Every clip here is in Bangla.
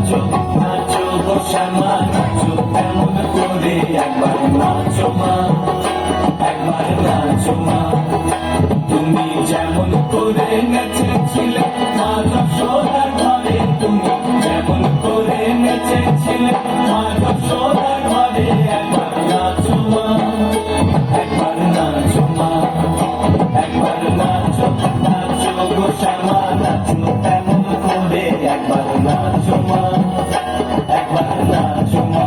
নাচো নাচো গো শ্যামা নাচো কেমন করে একবার নাচো মা, একবার নাচো মা। তুমি যেমন করে নেচেছিলে মা যশোদার ঘরে, তুমি যেমন করে নেচেছিলে মা যশোদার ঘরে, একবার নাচো মা, একবার নাচো মা, একবার নাচো নাচো গো শ্যামা নাচো কেমন করে একবার নাচো মা, একবার নাচো মা,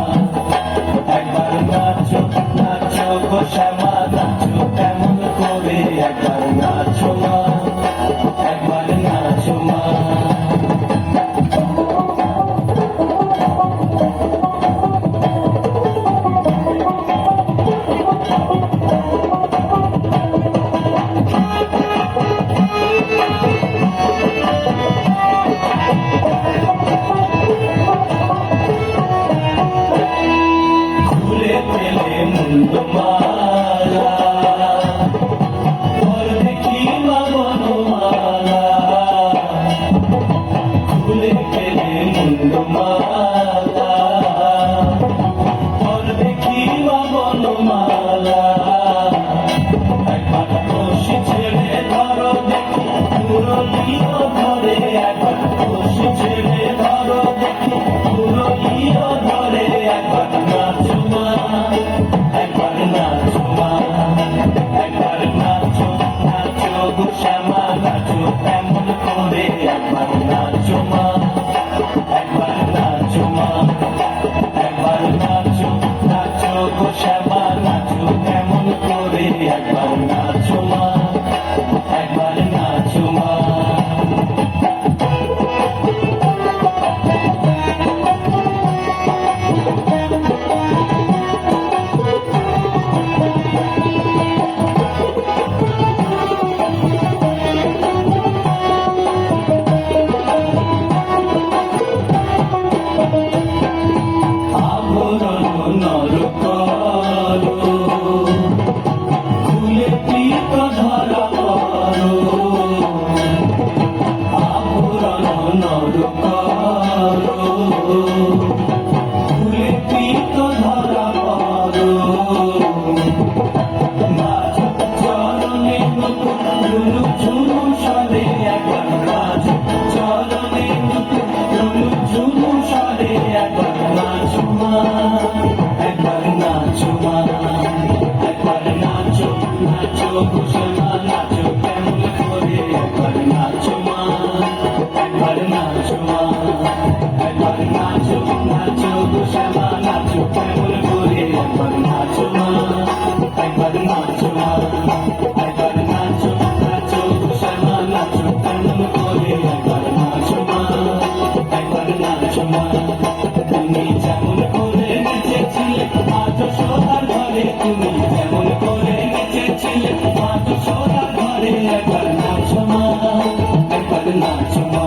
একবার নাচো নাচো গো শ্যামা নাচো কেমন করে একবার নাচো মা, একবার নাচো মা। খুলে পেলে মুন্ডমালা ঘর দেখি মা বনমালা, খুলে পেলে মুন্ডমালা ঘর দেখি মা বনমালা। একবার বসে ছেড়ে ধরো দেখি মুরলিও ধরে, একবার বসে ছেড়ে ধরো দেখি মুরলিও ধরে, একবার নাচো মা, একবার নাচো মা, একবার নাচো নাচো গো শ্যামা নাচো কেমন করে একবার নাচো মা, একবার নাচো মা, একবার নাচো নাচো গো শ্যামা নাচো কেমন করে একবার নাচো মা, একবার নাচো মা। আভরণ নর করো খুলে পীত ধরা করো, আভরণ নর করো খুলে পীত ধরা করো। নাচ চরণে ঝুনু ঝুনু সরে একবার নাচ, চরণে ঝুনু ঝুনু সরে একবার নাচো মা, একবার নাচো মা, একবার নাচো নাচো গো শ্যামা নাচো কেমন করে একবার নাচো মা, একবার নাচো মা, একবার নাচো নাচো গো শ্যামা নাচো কেমন করে একবার নাচো মা, একবার নাচো মা, একবার নাচো নাচো গো শ্যামা নাচো কেমন করে একবার নাচো মা, একবার নাচো মা। তুমি যেমন করে নেচেছিলে মা যশোদার ঘরে, তুমি যেমন করে নেচেছিলে মা যশোদার ঘরে, একবার নাচো মা, একবার নাচো মা,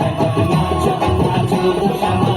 একবার নাচো নাচো গো শ্যামা